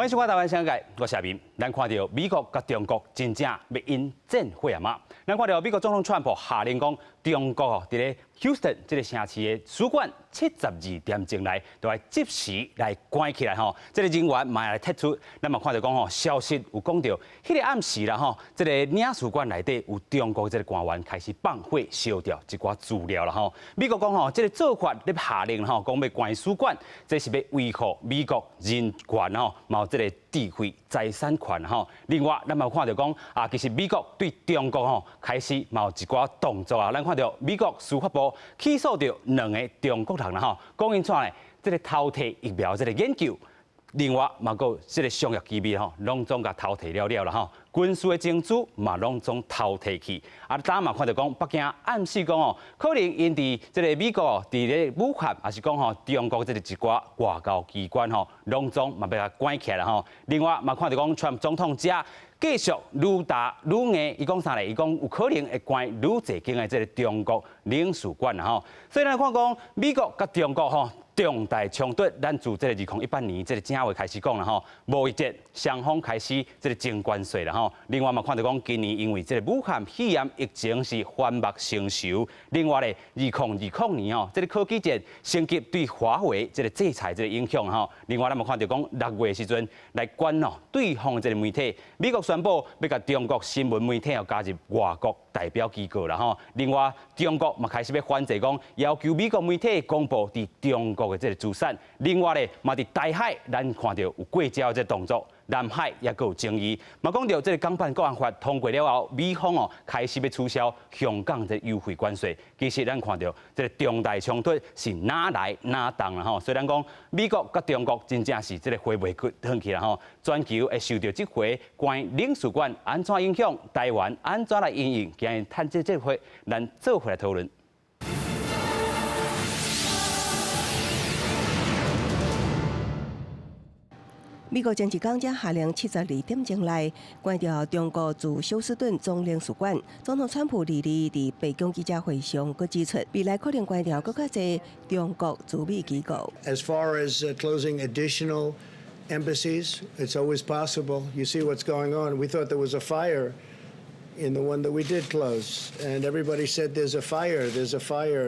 欢迎收看台湾世界，我是阿明。咱看到美国甲中国真正要因战火啊嘛？咱看到美国总统川普下令讲，中国伫咧 Houston 这个城市的使馆72点钟内，都要即时来关起来吼。这个人员嘛来踢出，咱嘛看到讲吼，消息有讲到，迄个暗时啦吼，这个领事馆内底有中国这个官员开始放火烧掉一寡资料啦吼。美国讲吼，这个做法咧下令吼，讲要关使馆，这是要维护美国人权吼。 这个智慧财产权吼，另外咱嘛看到讲啊，其实美国对中国吼开始有一寡动作啊，咱看到美国司法部起诉到2个中国人啦吼，讲因怎呢？这个偷摕疫苗这个研究，另外嘛个这个商业机密吼，拢总甲偷摕了啦吼，军事的证据嘛拢总偷摕去。啊，大家嘛看到讲，北京暗示讲哦，可能因伫这个美国伫咧武汉，还是讲吼中国这个一寡外交机关吼，拢总嘛要甲关起来啦吼。另外嘛看到讲，川普总统遮继续愈大愈硬，伊讲啥咧？伊讲有可能会关愈侪间的这个中国领事馆啦吼。所以咱看讲美国甲中国吼。 重大冲突，咱自这个2018年这个正月开始讲啦吼，贸易战双方开始这个争关税啦吼。另外嘛看到讲，今年因为这个武汉肺炎疫情是反目成仇，另外咧2020年吼，这个科技战升级对华为这个制裁这个影响吼。另外咱嘛看到讲6月时阵来管哦对方这个媒体，美国宣布要甲中国新闻媒体要加入外国代表机构啦吼。另外中国嘛开始要反制讲，要求美国媒体公布伫中国 的这个资产，另外咧，嘛伫台海，咱看到有过礁这动作，南海也佫有争议。嘛讲到这个港版国安法通过了后，美方哦开始要取消香港这优惠关税。其实咱看到这个重大冲突是哪来哪当啦吼。虽然讲美国甲中国真正是这个回袂回去啦吼，全球会受到这回关于领事馆安怎影响，台湾安怎来应用，今日趁这回咱做回来讨论。 美国前一天才下令72点钟内关掉中国驻休斯顿总领事馆。总统川普伫白宫记者会上，佮指出，未来可能关掉更加侪中国驻美机构。As far as closing additional embassies, it's always possible. You see what's going on. We thought there was a fire in the one that we did close, and everybody said there's a fire,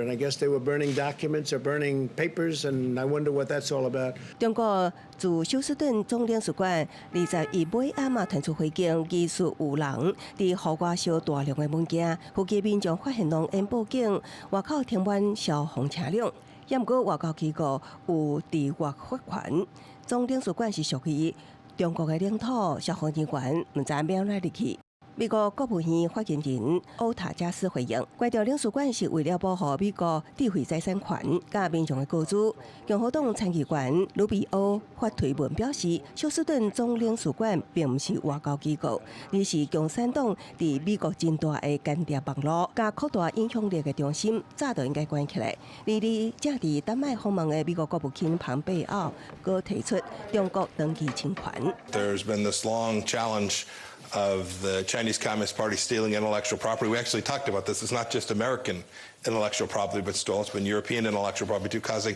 and I guess they were burning documents or burning papers, and I wonder what that's all about. 中国驻休斯顿总领事馆21尾暗嘛传出火警，疑似有人伫户外烧大量的物件，附近民众发现浓烟报警，外口停满消防车辆。也毋过外交机构有伫外发权，总领事馆是属于中国的领土，消防人员毋知要哪入去。 美国国务院发言人欧塔加斯回应，关掉领事馆是为了保护美国智慧财产权甲民众的高资。共和党参议员卢比欧发推文表示，休斯顿总领事馆并不是外交机构，而是共产党伫美国真大的间谍网络甲扩大影响力的中心，早就应该关起来。正伫丹麦访问的美国国务卿庞贝奥，佮提出中国长期侵权。There's been this long challenge of the Chinese Communist Party stealing intellectual property. We actually talked about this. It's not just American intellectual property but stolen. It's been European intellectual property too, costing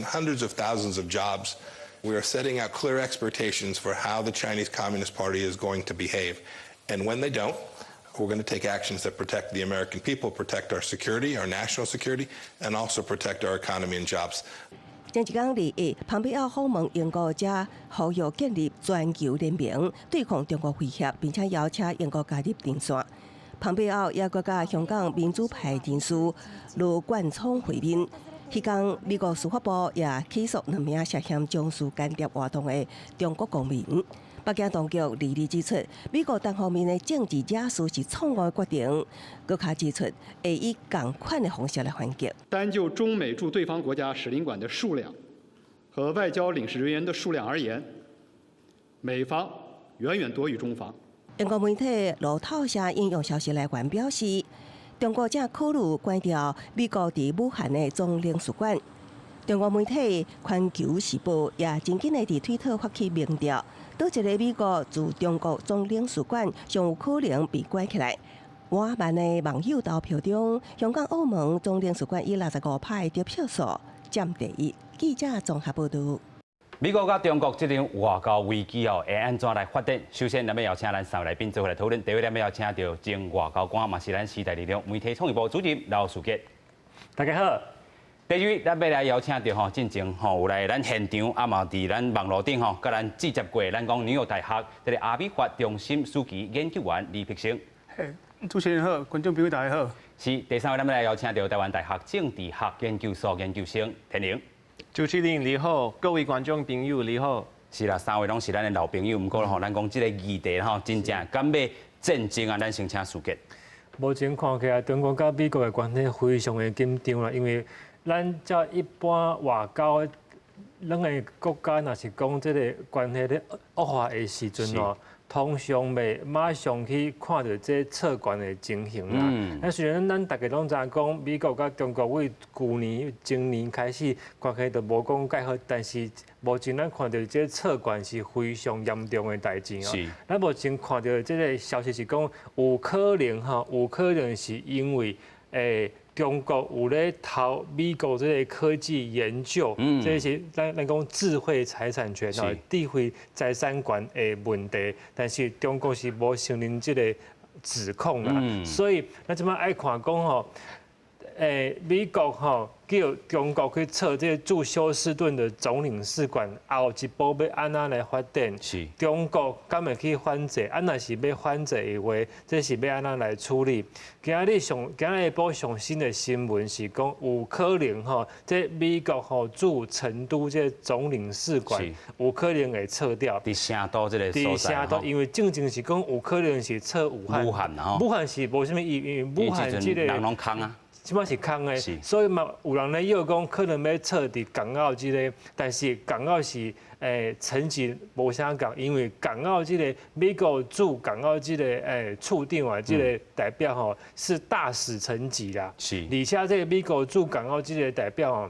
hundreds of thousands of jobs. We are setting out clear expectations for how the Chinese Communist Party is going to behave. And when they don't, we're going to take actions that protect the American people, protect our security, our national security, and also protect our economy and jobs. 前一天2日，庞贝奥访问英国，者呼吁建立全球联盟对抗中国威胁，并且邀请英国加入阵线。庞贝奥也佮甲香港民主派人士卢冠聪会面。迄天，美国司法部也起诉2名涉嫌从事间谍活动的中国公民。北京当局2日指出，美国单方面的政治假书是错误的决定，佮卡指出会以同款的方式来反击。单就中美驻对方国家使领馆的数量和外交领事人员的数量而言，美方远远多于中方。英国媒体路透社引用消息来源表示，中国正考虑关掉美国伫武汉的总领事馆。中国媒体《环球时报》也真紧的伫推特发起民调，倒一个美国驻中国总领事馆上有可能被关起来。5万的网友投票中，香港、澳门总领事馆以65%得票数占第一。记者综合报道。美国甲中国这场外交危机哦，会安怎来发展？首先，咱们邀请咱3位来宾做伙来讨论。第一位，咱们邀请到前外交官，嘛是咱时代力量媒体创意部主任刘树杰。大家好。第二位，咱要来邀请到吼，进前吼有来咱现场，啊嘛伫咱网络顶吼，甲咱直接过，咱讲纽约大学这个阿美法中心书记研究员李碧生。主持人好，观众朋友大家好。是第三位，咱们来邀请到台湾大学政治学研究所研究生田玲。主持人你好，各位观众朋友你好。是啦，三位拢是咱的老朋友，不过吼，咱讲这个议题吼，真正敢要战争啊，咱先请书记。目前看起来，中国甲美国的关系非常的紧张啦，因为咱这一般外交，咱个国家若是讲这个关系咧恶化的时阵哦，通常袂马上去看到这策管的情形啦。那虽然咱大家拢知讲，美国甲中国为前年开始关系就无讲介好，但是目前咱看到这策管是非常严重的代志哦。咱目前看到这个消息是讲，有可能是因为中国有咧投美国这个科技研究，这是咱讲智慧财产权哦，智慧财产权的问题，但是中国是无承认这个指控啦，所以咱即摆爱看讲吼，美国吼叫中国去撤这个驻休斯顿的总领事馆，后一步要安怎来发展？是中国敢会去反制？若是要反制的话，这是要安怎来处理？今日下晡上新的新闻是讲，有可能吼，这美国吼驻成都这总领事馆有可能会撤掉。伫成都这个所在，伫成都，因为正是讲有可能是撤武汉。武汉是无什么意义，武汉这个人拢空啊。即摆是空的，所以嘛有人咧又讲可能要撤伫港澳之类，但是港澳是层级无相共，因为港澳这个美国驻港澳这个处长啊，这个代表吼是大使层级啦，是，而且这个美国驻港澳这个代表吼，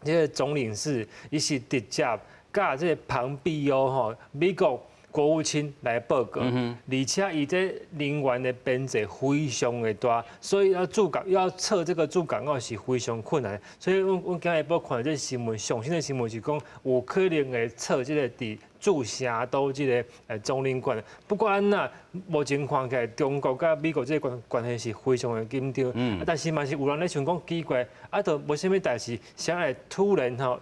这个总领事伊是直接甲这个庞碧优吼美国国务卿来报告，而且伊这人员的编制非常的大，所以要撤这个驻港澳是非常困难。所以我今日报看这新闻，上新的新闻是讲有可能会撤这个伫驻成都这个总领馆。不过安那目前看起来，中国甲美国这个关系是非常的紧张，但是嘛是有人咧想讲奇怪，都无啥物代志，啥会突然讲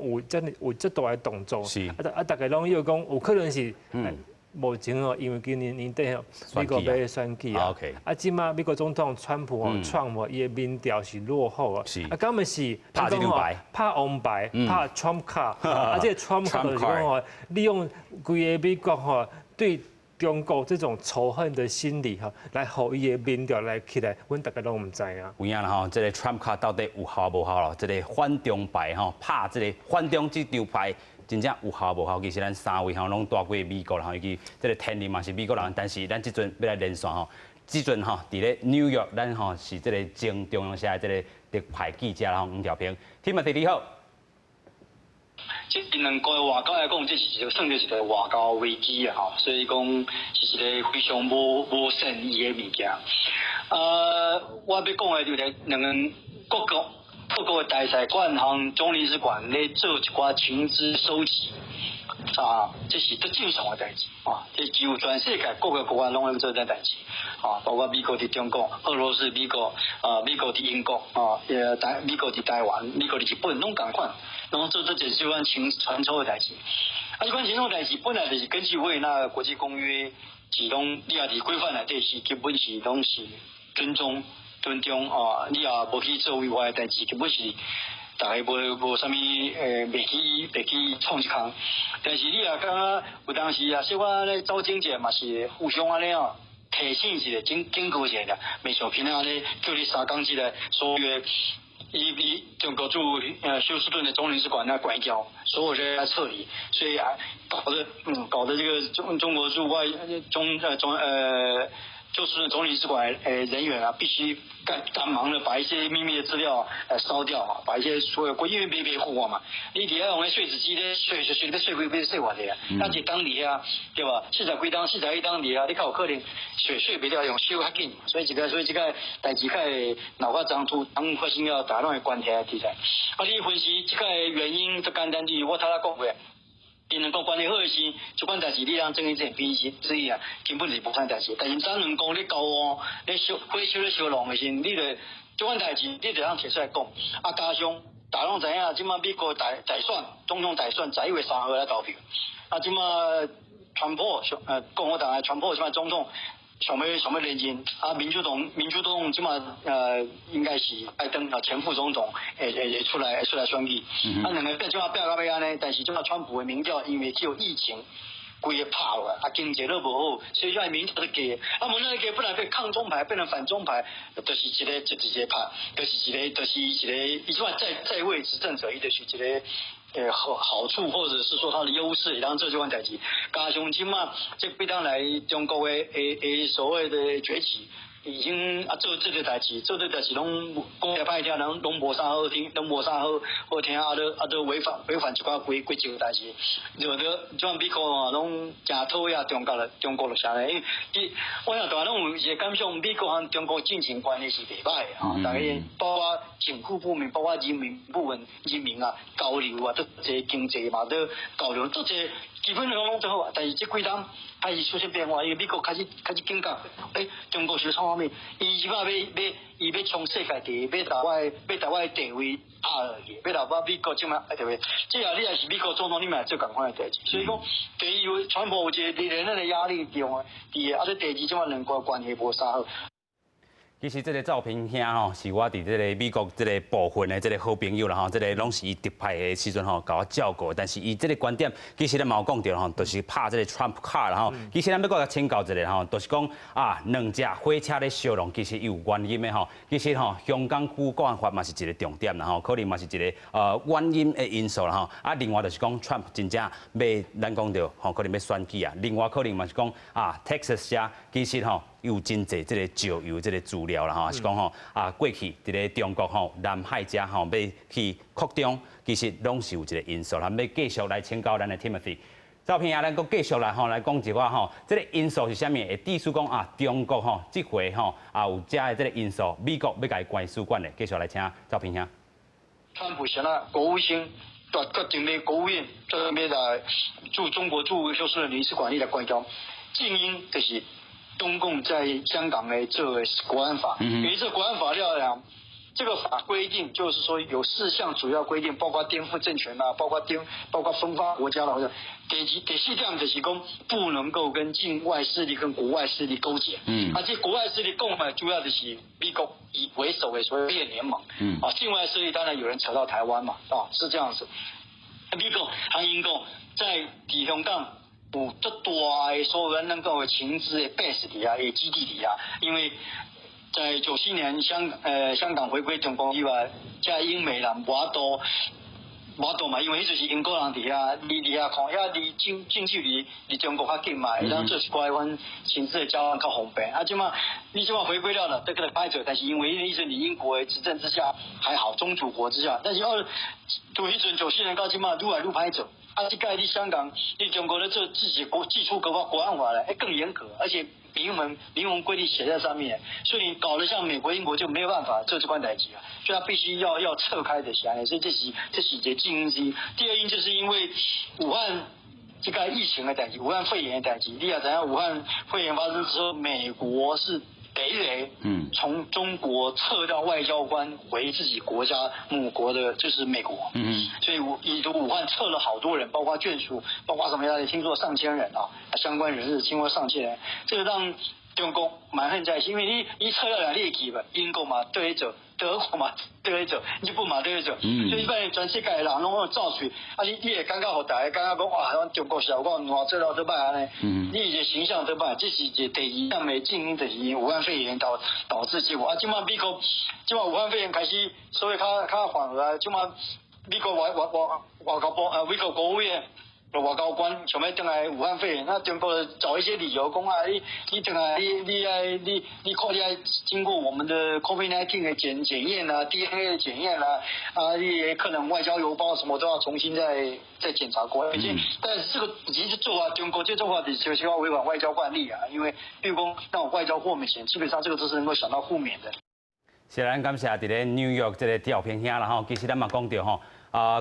有这大的动作，大家拢又讲有可能是。目前哦，因为今年年底哦，美国要选举啊，即马美国总统川普哦，伊的民调是落后啊，根本是拍这张牌，拍红牌，拍 Trump 卡，这 Trump 卡就是讲哦，利用规个美国吼对中国这种仇恨的心理哈，来互伊的民调来起来，阮大家都唔知啊。有影啦吼，这个 Trump 卡到底有效无效咯？这个反中牌吼，拍这个反中这张牌。真正有效无效？其实咱3位吼拢住过美国啦，吼，以及这个天林嘛是美国人，但是咱即阵要来连线吼，即阵吼伫咧纽约，咱吼是这个前中央社这个特派记者啦，吴调平，Timothy 你好。即两个外交来讲，这是算是一个外交危机啊，吼，所以讲是一个非常无善意的物件。我要讲的就是两个各个大使馆和总领事馆咧做一寡情资收集，这是最正常的代志啊！这几乎全世界各个国家拢会做这代志啊，包括美国伫中国、俄罗斯、美国伫英国美国伫台湾、美国伫日本拢共款，然后做这件有关传抽的代志。有关传抽代志本来就是根据维那国际公约，是拢你也伫规范内底是基本是拢是尊重你也无去做违法的代志，根本是大家无啥物袂去创一项。但是你也感觉有当时啊，小可咧走警者嘛是互相安尼哦，提醒一下、警告一下，袂像平常咧叫你3工之内所有伊中国驻休斯顿的总领事馆那关掉，所有人来撤离，所以搞得这个中国驻就是总领事馆人员啊，必须赶忙的把一些秘密的资料烧掉啊，把一些所有因为没货嘛，你底下用那碎纸机咧碎完的啊，那是当地啊，对吧？40几档、41档里啊，你看有可能碎不了，用烧较紧，所以这个代志会脑壳长出，发生了大量的关系题材。啊，你分析这个原因，最简单就是我头仔讲过。因两个关系好时，这款代志你让睁一只眼闭一只所以啊，根本是无款代志。但是咱两个咧交往、咧火烧咧烧弄的时，你着这款代志，你着让提出来讲。啊，加上大家拢知影，即马美国大选，总统大选11月3号来投票。啊，即马川普共和党的川普即马总统。想要连任啊！民主党即马应该是拜登啊前副总统会出来选举。啊，两个即马拼到要安尼，但是即马川普的民调因为只有疫情，规个拍落来，啊经济都无好，所以就民调都低。啊，民调低，本来变抗中牌变成反中牌，就是一个派，就是一个，伊即马在位执政者，伊就是一个。好处或者是说它的优势，然后这款代志，加上即马这几当来中国的所谓的崛起，已经做这个代志拢讲来歹听，拢无啥好听，拢无啥好听，都违反一寡规则代志，就像美国啊，拢真讨厌中国就啥嘞？因为我想大家拢有一个感想，美国和中国进行关系是袂歹的啊，大家包括政府部门，包括人民啊交流啊，都这经济嘛都交流，做这基本上拢做好啊。但是这几当开始出现变化，因为美国开始警觉，中国是创方面，伊即摆要冲世界第一，要台湾的地位压落去，要把美国即摆对不对？这下你也是美国总统，你嘛做同款的代志，所以讲对于川普有一个连任的压力在啊，第二即即摆两国关系无啥好。其实这个照片兄吼，是我伫这个美国这个部分的这个好朋友啦吼，这个拢是伊特派的时阵吼，甲我照顾。但是伊这个观点，其实咱嘛有讲到吼，就是拍这个 Trump 卡啦吼。其实咱要搁甲请教一下吼，就是讲啊，两只火车咧烧弄，其实有原因的吼。其实吼，香港区国安法嘛是一个重点啦吼，可能嘛是一个原因的因素啦吼。啊，另外就是讲 Trump 真正要咱讲到吼，可能要选举啊。另外可能嘛是讲啊 ，Texas 遮其实吼。有真侪这个石油这个资料啦吼，是讲吼啊，过去伫咧中国吼南海遮吼要去扩张，其实拢是有一个因素啦。要继续来请教咱的 Timothy， 照片啊，咱继续来吼来讲一寡吼，这个因素是啥物？会致使讲啊，中国吼这回吼啊有遮的这个因素，美国要甲伊关使馆的，继续来请照片兄。川普现在国务卿决定的国务院准备来中国驻休斯顿领事馆里来关交，静音就是。中共在香港的这个国安法，因为这国安法了，这个法规定就是说有4项主要规定，包括颠覆政权啊，包括分发国家啦，或者第4项就是讲不能够跟境外势力跟国外势力勾结。而且国外势力共嘛，主要就是美国以为首的所谓列联盟。啊，境外势力当然有人扯到台湾嘛，啊是这样子。美国和英国在香港。有足大的所谓咱讲的情资的 base 底下，的基地底下，因为在97年香港回归中国以外，在英美人无多嘛，因为迄就是英国人底下，离遐看，遐离近距离中国较近嘛，会当做一寡款情资的交往较方便。啊，你即马回归了，这个歹做，但是因为迄阵你英国的执政之下还好，宗主国之下，但是就迄阵97年到即马愈来愈歹做。啊，这个你香港、你中国的这自己寄出国安法来，更严格，而且明文规定写在上面，所以搞得像美国、英国就没有办法做这款代志啊，所以他必须要撤开的下来，所以这是一个静因之一。第二因就是因为武汉这个疫情的代志，武汉肺炎的代志，你也知道武汉肺炎发生之后，美国是。从中国撤掉外交官回自己国家母国的，就是美国。所以武汉撤了好多人，包括眷属，包括什么样的，听说上千人啊，相关人士听说上千人，这个让中国蛮恨在心，因为你撤了2例吧，英国嘛对着。德国嘛对着，日本嘛对着，所以一般全世界的人拢有造水，啊你也感觉互大家感觉讲哇，咱中国小讲偌做到这摆安尼，你一个形象这摆，这是一个第2项的静因，就是因武汉肺炎导致结果。啊，即马美国，即马武汉肺炎开始，所以较缓和啊，即马美国外交部美国国务院外交官想要回来武汉肺炎，那中国找一些理由讲啊，你回来你看你要经过我们的 COVID-19 的检验啊 ，DNA 的检验啊，你也可能外交邮包什么都要重新再检查过。但是这个其实做法，中国这做法就是要违反外交惯例啊，因为譬如讲那种外交豁免权，基本上这个都是能够想到互免的。是咱感谢伫咧纽约这个照片兄啦吼，其实咱嘛讲到吼。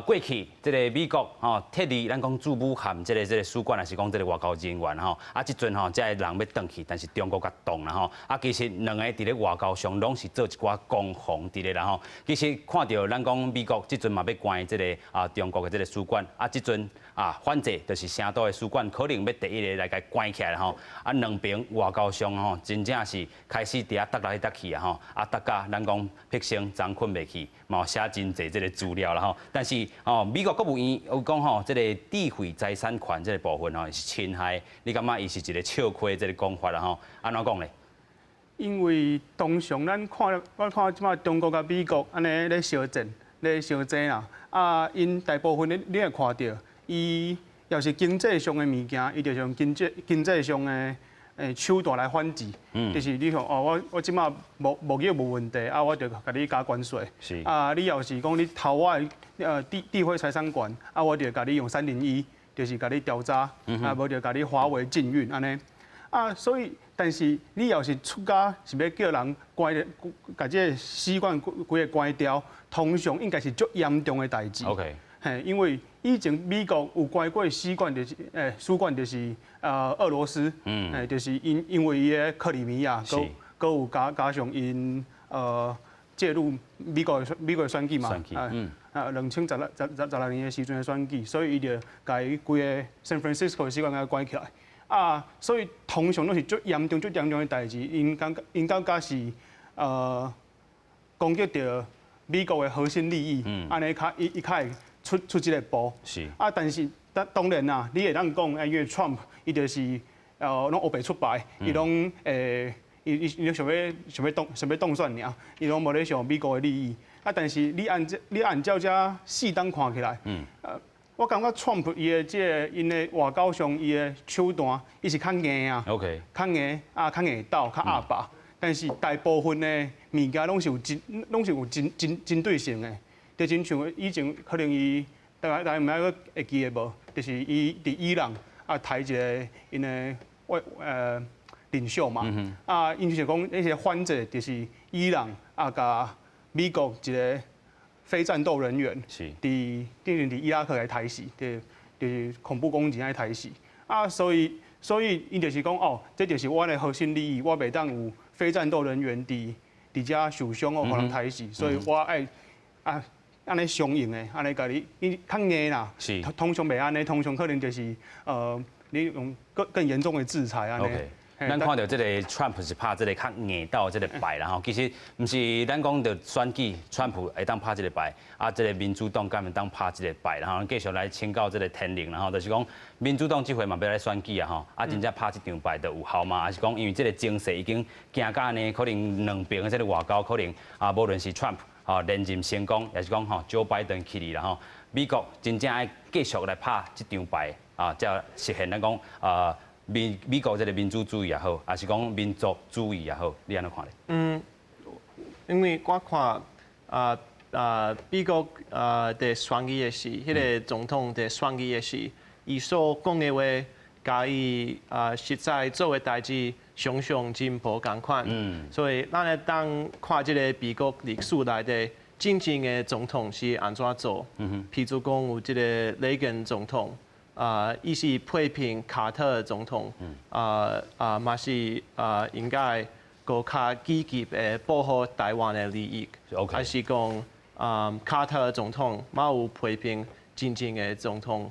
过去这个美国撤离咱讲驻武汉这个使馆，还是讲这个外交人员吼，即阵这人要回去，但是中国甲挡啦吼，其实两个伫咧外交上拢是做一寡攻防伫咧啦吼。其实看到咱讲美国即阵嘛要关这个中国的这个使馆，即阵反正就是成都的使馆可能要第一个来甲关起来吼。两边外交上吼，真正是开始伫搭来搭去吼，搭甲咱讲百姓昨困袂去，嘛有写真侪这个资料啦吼。但是美国国务院有讲吼，这个智慧财产权这个部分吼是侵害，你感觉伊是一个笑亏这个讲法啦吼？安怎讲咧？因为通常我看即马中国甲美国安尼咧相战啦，因大部分你会看到，伊要是经济上的物件，伊就用经济上的手段来反制，就是你讲我即马贸易无问题，我就甲你加关税。是。你要是讲你偷我智慧财产权，我就甲你用301，就是甲你调查，无就甲你华为禁运安尼。所以但是你要是出家是要叫人关，甲这个使馆规个关掉，通常应该是足严重的代志。OK。因为以前美国有关过使馆，就是使馆就是俄罗斯，就是因为伊个克里米亚，佮有加上因介入美国的选举嘛，2016年的时阵的选举，所以伊就甲伊规个 San Francisco 的使馆给关起来。所以通常都是足严重的代志，因感觉是攻击到美国的核心利益，安尼伊较会出这个步。是。但是当然啦，你会当讲，因为 Trump 伊就是拢黑白出牌，伊拢伊想要动算尔，伊拢无咧想美国的利益。但是你按照这4档看起来，我感觉 Trump 伊的因的外交上伊的手段，伊是较硬啊 ，OK， 较硬较硬斗较压霸。但是大部分的物件拢是有针对性的，就亲像以前可能伊大家唔知会记得无，就是伊伫伊朗抬一个因的领袖嘛，因就是讲那些患者就是伊朗甲美国一个非战斗人员，伫伊拉克来抬死，就是恐怖攻击来抬死，所以因就是讲这就是我的核心利益，我袂当有非战斗人员伫遮受伤互人抬死，所以我爱安尼相应的，安尼甲你较硬啦，通常袂安尼，通常可能就是你用更严重的制裁安尼。咱看到这个 Trump 是拍这个较硬斗这个牌啦吼，其实唔是咱讲到选举 ，Trump 会当拍这个牌，这个民主党敢会当拍这个牌啦吼，继续来请教这个天灵啦吼，就是讲民主党这回嘛要来选举啊吼，真正拍这张牌就有效嘛，还是讲因为这个情势已经行到呢，可能两边的这个外交可能无论是 Trump 连任成功，也是讲Joe Biden 起嚟啦吼，美国真正爱继续来拍这张牌才实现咱讲美国这个民主主义也好，还是讲民族主义也好，你安怎看咧？因为我看美国的选举的是，迄个总统的选举的是，伊所讲的话，甲伊实在做的代志，常常真无共款。所以咱来当看这个美国历史内底真正的总统是安怎做？譬如讲有这个雷根总统。伊是批评卡特总统，嘛是应该更较积极的保护台湾的利益，还是讲卡特总统嘛有批评真正的总统，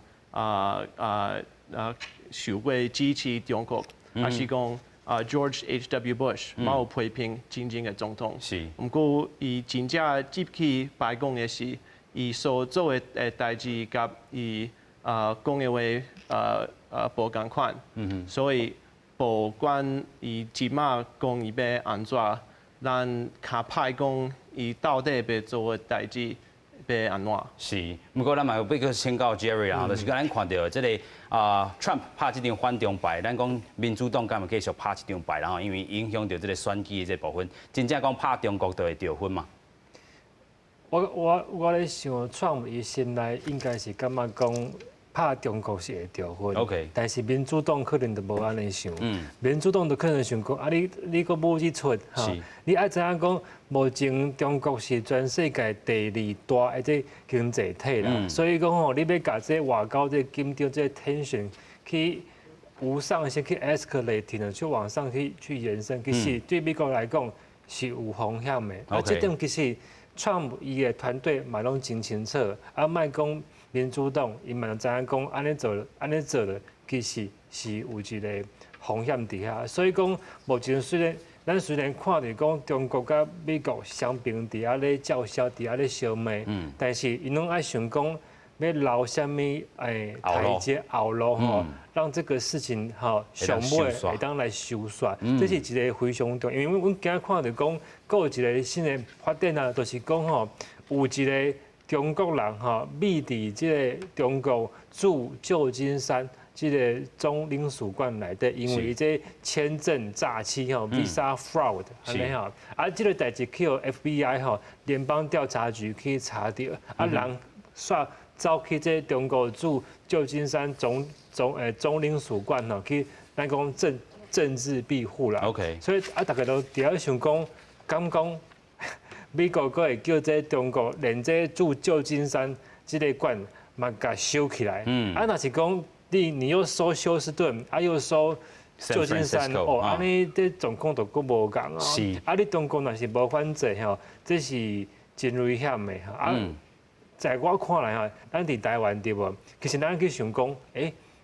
受过支持中国，还是讲George H.W. Bush 嘛有批评真正的总统。是，不过伊真正接起白宫的是，伊所做的代志甲伊。讲的话无共款，所以不管伊即马讲伊要安怎，咱卡派讲伊到底要做的代志，被安怎？是，不过咱嘛有要去请教 Jerry 啊，就是咱看到这个Trump 拍这张反中牌，咱讲民主党敢嘛继续拍这张牌，然后因为影响到这个选举的这部分，真正讲拍中国就会掉分嘛？我咧想，Trump 伊心内应该是感觉讲拍中国是会掉分 OK 但是民主党可能就无安尼想，民主党就可能想讲啊，你个无去出，你爱知影讲，目前中国是全世界第2大的这经济体啦，所以讲吼，你要甲这外交这紧张这 tension 去无上限去 escalate 去往上去延伸，其实对美国来讲是有风险的。啊，这点其实Trump 伊的团队嘛拢真清楚，啊，莫讲民主党，伊嘛知影讲安尼做了，其实是有一个风险伫遐。所以讲，目前咱虽然看着讲中国甲美国双边伫遐咧叫嚣，伫遐咧相骂，但是伊拢爱想讲要留什么台阶后路吼，让这个事情吼上尾会当来收煞，这是一个非常重要。因为阮今仔看着讲，佫有一个新的发展啊，就是讲吼有一个中国人吼秘伫这个中国驻旧金山这个总领事馆内底，因为这签证诈欺吼 ，visa fraud 安尼吼，啊，这个代志去互 FBI 吼联邦调查局去查到，啊，人煞走去这中国驻旧金山总领事馆吼去，咱讲政治庇护啦。OK， 所以啊，大家都伫遐想讲，敢讲美国佫会叫这中国连这驻旧金山这个馆嘛甲收起来。啊，若是讲你又收休斯顿，啊又收旧金山，哦，安尼这状况就佫无共哦。是。啊，你中国若是无反制吼，这是真危险的吼。啊，在我看来吼，咱伫台湾对无？其实咱去想讲，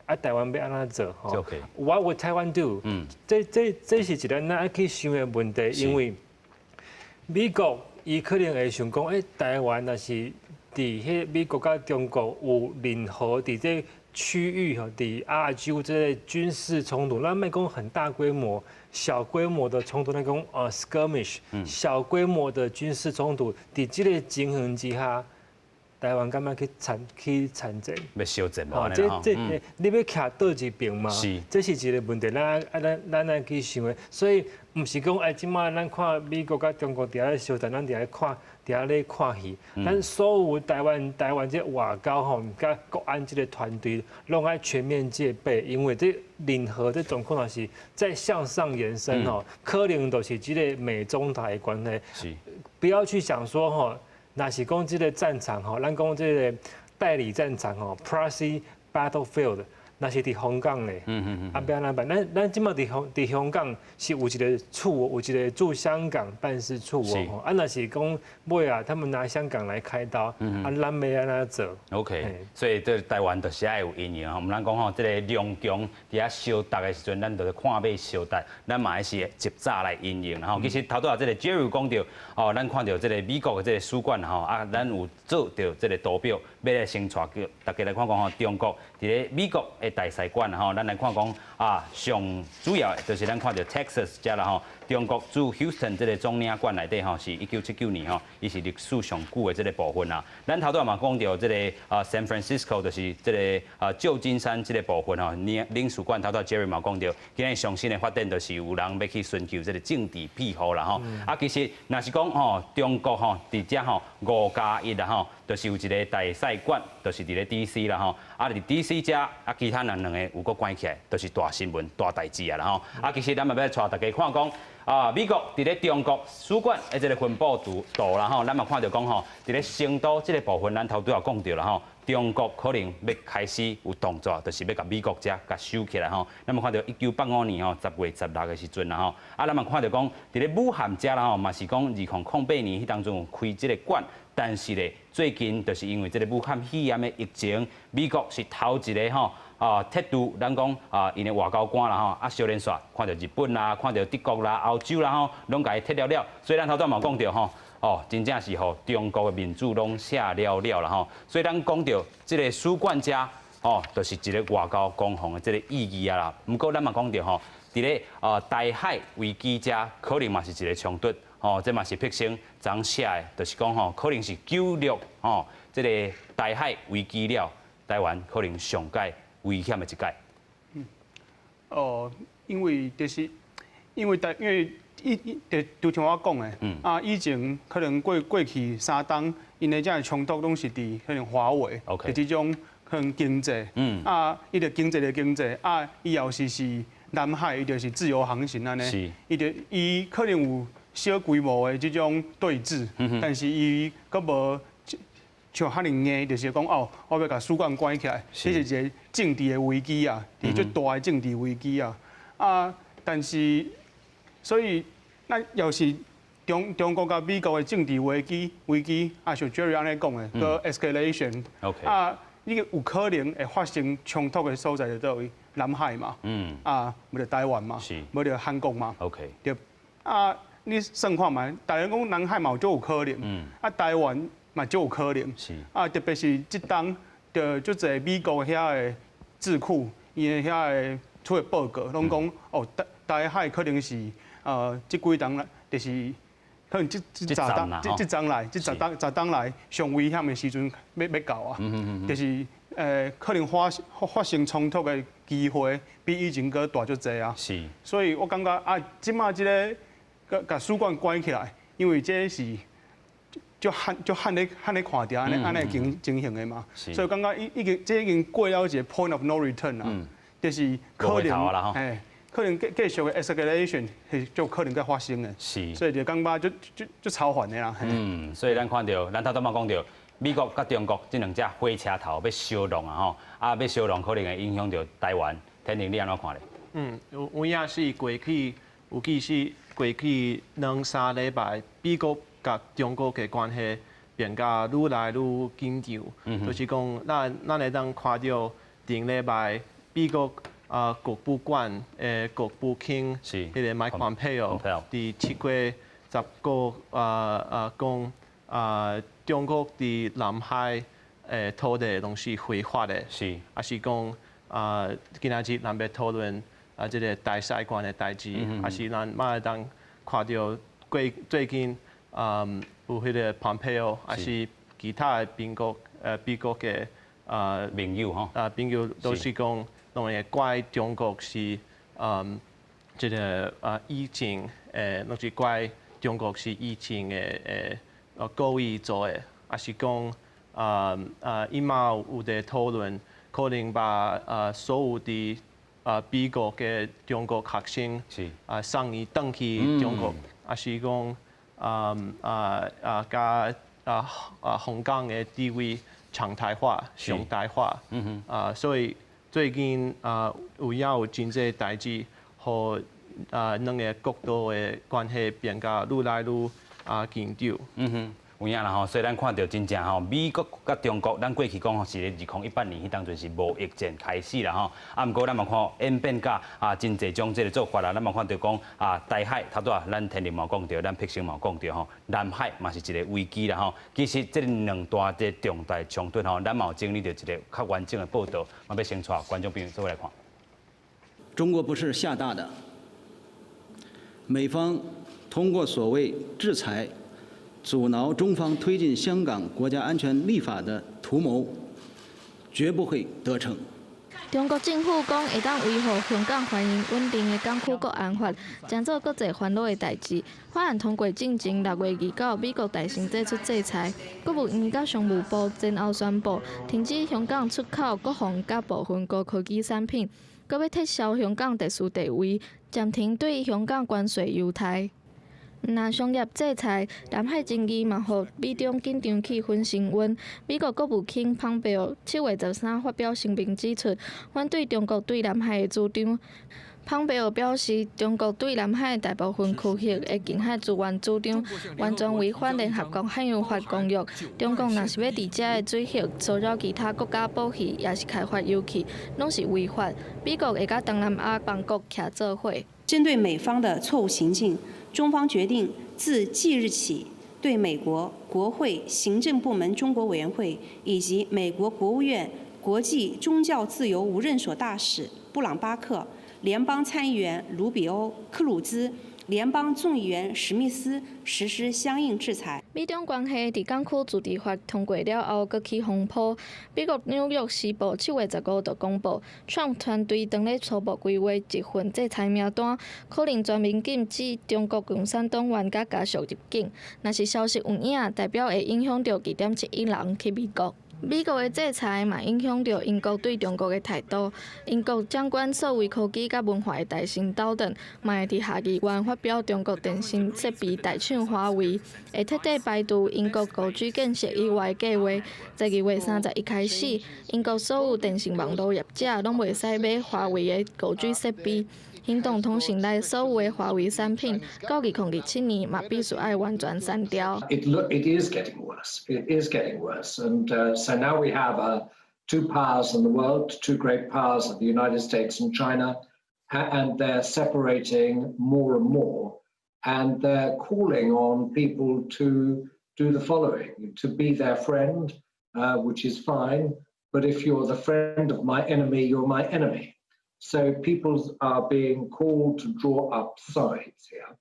啊，台湾要安怎做吼 ？What would Taiwan do？这是一个咱去想的问题，因为美国伊可能会想讲，台湾若是伫迄美国甲中国有任何伫这区域吼，伫亚洲这个军事冲突，咱莫讲很大规模，小规模的冲突，咱讲skirmish， 小规模的军事冲突，伫这个情形之下。台湾敢要去参战？要修正嘛？你要徛倒一边嘛？是，这是一个问题，咱来去想的。所以，唔是讲即摆咱看美国甲中国伫遐咧相战，咱伫遐咧看戏。咱所有台湾这外交吼，甲国安这个团队，拢爱全面戒备，因为这任何这状况若是再向上延伸吼，可能都是这个美中台的关系。是，不要去想说吼。若是讲这个战场吼，咱讲这个代理战场吼 ，proxy battlefield， 若是伫香港咧，啊，要安怎办？咱即马伫香港是有一个处，有一个驻香港办事处哦。啊，若是讲尾啊，他们拿香港来开刀，啊，咱要安怎做 ？OK， 所以这台湾就是爱有阴影吼，毋通讲吼，这个两强伫遐相达的时阵，咱就是看马相达，咱嘛还是一早来应应。然后其实头拄啊，这个 Jerry 讲到，哦，咱看到这个美国的这个使馆吼，啊，咱有做到这个图表，要来宣传叫大家来看讲吼，中国伫咧美国的大使馆吼，咱来看讲啊，上主要就是咱看到 Texas 遮啦吼，中国驻 Houston 这个总领馆内底吼，是1979年吼，伊是历史上久的这个部分啊。咱头拄嘛讲到这个San Francisco 就是这个旧金山这个部分吼，领事馆头拄 Jerry 嘛讲到，今日上新的发展就是有人要去寻求这个政治庇护啦吼。啊，其实若是讲吼，中国吼伫遮吼5+1啦吼，就是有一个大使馆，就是伫咧 DC 啦吼。啊，伫 DC 遮啊，其他人两个有个关起来，就是大新闻、大代志啊啦吼。啊，其实咱嘛要带大家看讲。美国伫咧中国使馆的这个分布图啦吼，咱嘛看到讲吼，伫咧成都这个部分，咱头拄也讲到啦吼，中国可能要开始有动作，就是要甲美国遮甲收起来吼。咱嘛看到1985年吼10月16的时阵啦吼，啊，咱嘛看到讲伫咧武汉遮啦吼，嘛是讲2008年迄当中有开这个馆，但是咧最近就是因为这个武汉肺炎的疫情，美国是头一个吼。铁度，咱讲因的外交官啦吼，啊，小连续看到日本啦，看到德国啦、欧洲啦吼，拢甲伊撤了。所以咱头先嘛讲到吼，真正是吼中国的民主拢下了啦吼。所以咱讲到这个使馆遮，就是一个外交公防的这个意义啊啦。不过咱嘛讲到吼，伫咧台海危机遮，可能嘛是一个冲突。吼，这嘛是撇星昨写的，就是讲吼，可能是96吼，这个台海危机了，台湾可能上届危险的一届。因为就像我讲的，以前可能过去3冬，因的这样冲突拢是伫可能华为，就这种可能经济，伊就经济的经济，以后是南海，伊就是自由航行安尼，伊可能有小规模的这种对峙，但是伊阁无像遐尼硬，就是讲我要甲使馆关起来，这是一个政治的危机啊，是最大的政治危机啊。但是所以那要是中国甲美国的政治危机，像 Jerry 安尼讲的，个 escalation， 你有可能会发生冲突的所在就倒位南海嘛，无就台湾嘛，无就韩国嘛，对，你算看嘛，大家讲南海嘛就有可能，台湾嘛就有可能，特别是即当就足侪美国遐的智库，伊的遐的出的报告，拢讲台海可能是即几冬来，就是可能即十冬来上危险的时阵要到啊，就是可能发生冲突的机会比以前搁大足侪啊。是，所以我感觉即马即个甲使馆关起来，因为这是就罕咧看到安尼情形的嘛，所以我感觉已经过了一个 point of no return 啊，就是可能可能继续的 escalation 是就可能在发生的，是，所以就感觉就超烦的啦。所以咱看到，咱头拄嘛讲到，美国甲中国这两只火车头要相撞啊吼，要相撞可能会影响到台湾，天宁你安怎看咧？有影是过去，尤其是过去2-3礼拜，美国甲中国嘅关系变甲愈来愈紧张，就是讲咱会当看到顶礼拜美国国务馆国务卿迄个 Mike Pompeo 伫7月10号讲中国伫南海土地拢是非法的，是讲今仔日咱要讨论即个大使馆的代志，还是咱马会当看到最近有迄个 Pompeo 还是其他的美国嘅盟友吼，朋友都是讲。拢会怪中国是即个疫情拢是怪中国是疫情的故意做的，也是讲伊嘛有在讨论，可能把所有的美国嘅中国学生送伊转去中国，也是讲甲香港的地位常态化、常态化，所以。最近有真济代志，和两个国度的关系变甲愈来愈紧张。有影啦吼，所以咱看到真正吼，美国甲中国，咱过去讲吼是咧2018年迄当阵是贸易战开始啦吼。毋过咱嘛看演变甲真济种即个做法啦，咱嘛看到讲台海头拄咱天宁嘛讲到，咱撇星嘛讲到吼，南海嘛是一个危机啦吼。其实这两大的重大冲突吼，咱嘛有整理到一个较完整的报道，嘛要先带观众朋友做来看。中国不是吓大的，美方通过所谓制裁。阻挠中方推进香港国家安全立法的图谋，绝不会得逞。中国政府讲会当维护香港繁荣稳定的港区国安法，将做搁侪烦恼的代志。法案通过进前6月29，美国大胜祭出制裁。国务院甲商务部前后宣布停止香港出口国防甲部分高科技产品，搁要撤销香港特殊地位，暂停对香港关税优待。那商业制裁，南海争议嘛，互美中紧张气氛升温。美国国务卿蓬佩奥7月13发表声明指出，反对中国对南海的主张。蓬佩奥表示，中国对南海大部分区域的近海资源主张，完全违反联合国海洋法公约。中国若是要伫遮的水域骚扰其他国家补给，也是开发油气，拢是违法。美国会甲东南亚邦国徛做伙。针对美方的错误行径，中方决定自即日起，对美国国会行政部门中国委员会以及美国国务院国际宗教自由无任所大使布朗巴克、联邦参议员卢比欧、克鲁兹联邦众议员史密斯实施相应制裁。美中关系伫港区自治法通过了后，搁起风波。美国《纽约时报》7月15就公布，Trump 团队当咧初步规划一份制裁名单，可能全面禁止中国共产党员甲家属入境。若是消息有影，代表会影响到2.7亿人去美国。美国的制裁嘛影响到英国对中国的态度。英国掌管数位科技甲文化的大臣斗阵，嘛会伫下议院发表中国电信设备大厂华为会彻底排除英国5G建设以外的计划。在2月31开始，英国所有电信网络业者拢袂使买华为的5G设备。行动通信内所有的华为产品，到2027年嘛必须要完全删掉。It is getting worse. It is getting worse, and so now we have two powers in the world, two great powers of the United States and China, and they're separating more and more, and they're calling on people to do the following: to be their friend, which is fine, but if you're the friend of my enemy, you're my enemy. So people are being called to draw up sides here.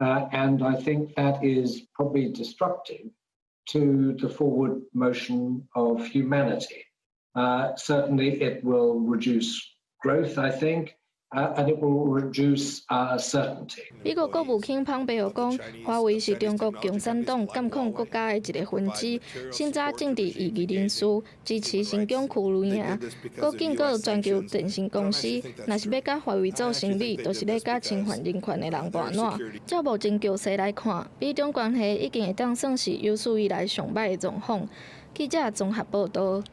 And I think that is probably destructive to the forward motion of humanity. Certainly it will reduce growth, I think, and it will reduce certainty. 美国国务卿蓬佩奥讲，华为是中国共产党监控国家的一个分支，现在正伫异议人士支持新疆区内赢，搁警告全球电信公司，若是要甲华为做生意，就是咧甲侵犯人权的人盘烂。照目前局势来看，美中关系已经会当算是有史以来上歹的状况。记者综合报道。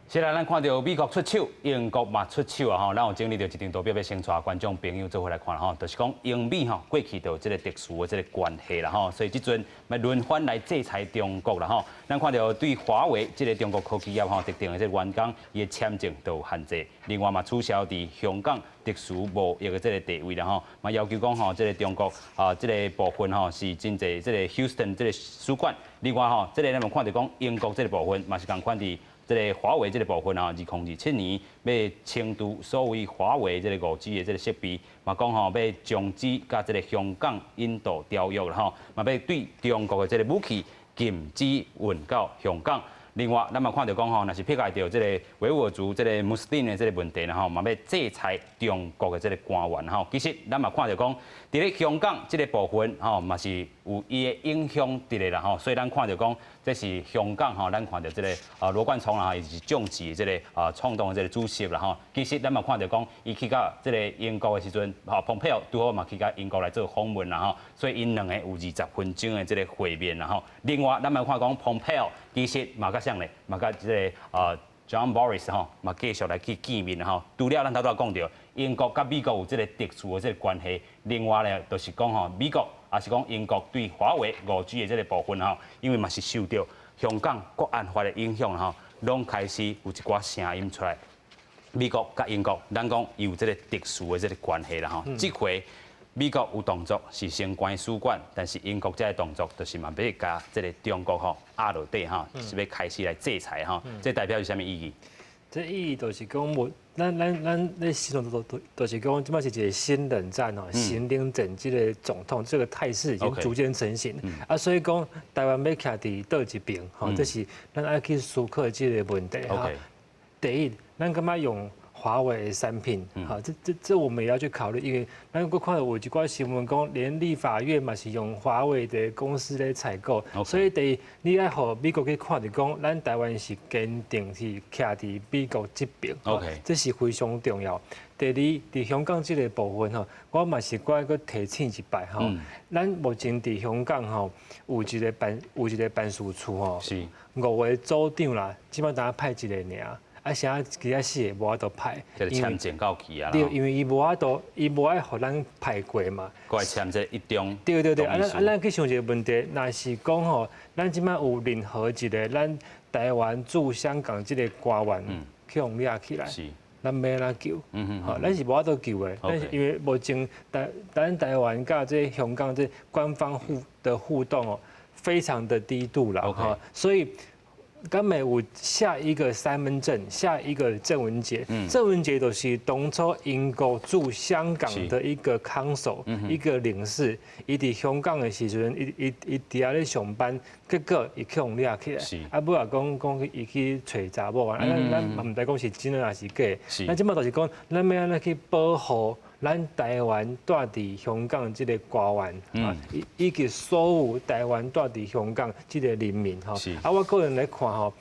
现在咱看到美国出手，英国嘛出手啊吼，咱有整理到一张图表要先带观众朋友做回来看吼，就是讲英美吼过去就有这个特殊的这个关系啦吼，所以即阵要轮番来制裁中国啦吼。咱看到对华为这个中国科技业吼特定的这个员工，伊的签证都有限制，另外嘛取消伫香港特殊贸易的这个地位啦吼，嘛要求讲吼，这个中国这个部分吼是真侪这个 Houston 这个使馆，另外吼，这个咱们看到讲英国这个部分嘛是共款伫。这个华为这个部分啊，2027年要清除所谓华为这个5G的这个设备，嘛讲吼要终止甲这个香港、印度条约啦吼，嘛要对中国的这个武器禁止运到香港。另外，咱嘛看到讲吼，若是撇开掉这个维吾尔族、这个穆斯林的这个问题啦吼，嘛要制裁中国的这个官员吼。其实咱嘛看到讲，伫咧香港这个部分吼，嘛是有伊的影响伫咧啦吼。所以咱看到讲，这是香港吼，咱看到这个罗冠聪啦，伊是政治的这个创党的这个主席啦吼。其实咱嘛看到讲，伊去到这个英国的时阵，蓬佩奥拄好嘛去到英国来做访问啦吼。所以因两个有20分钟的这个会面啦吼。另外，咱嘛看讲蓬佩奥其实嘛甲啥咧，嘛甲这个John Boris 吼，嘛继续来去见面吼。除了咱头拄讲到英国甲美国有这个特殊的这个关系，另外咧就是讲吼，美国也是讲英国对华为5G的这个部分吼，因为嘛是受到香港国安法的影响吼，拢开始有一寡声音出来。美国甲英国，咱讲有这个特殊的这个关系啦吼。这回美国有动作是先关使馆，但是英国这个动作就是嘛要甲这个中国吼压落底哈，是要开始来制裁哈。这代表是啥物意义？这意义就是讲，咱咧形容就是讲，即摆是一个新冷战哦，新冷战这个总统这个态势已经逐渐成型啊，所以讲台湾要徛伫倒一边吼，这是咱爱去思考这个问题哈。第一，咱感觉用华为的产品，好，这我们也要去考虑，因为咱我看到有一寡新闻讲，连立法院嘛是用华为的公司来采购，所以第一，你要互美国去看到讲，咱台湾是坚定是徛伫美国这边，这是非常重要。第二，伫香港这个部分吼，我嘛是该搁提醒一摆吼，咱目前伫香港吼有一个办事处吼，5个组长啦，基本上派一个尔。啊，啥其他事无法度派，这个签证到期啊。对，因为伊无法度，伊无爱互咱派过嘛。过来签这一中。对，咱去想一个问题，若是讲吼，咱即摆有任何一个咱台湾驻香港即个官员去互掠起来，咱要哪救？好，咱是无法度救的。但是因为目前咱台湾甲这香港这官方互动哦，非常的低度啦，哈，所以。敢会有下一个三文镇，下一个郑文杰。郑文杰就是当初英国驻香港的一个康守，一个领事。伊伫香港的时阵，伊伫遐咧上班，结果伊去互掠起来。啊，尾也讲伊去找查某啊，咱唔知讲是真的还是假。咱即摆就是讲，咱要安怎去保护咱台湾住伫香港即个官员啊，以及所有台湾住伫香港即个人民吼。啊，我个人来看吼。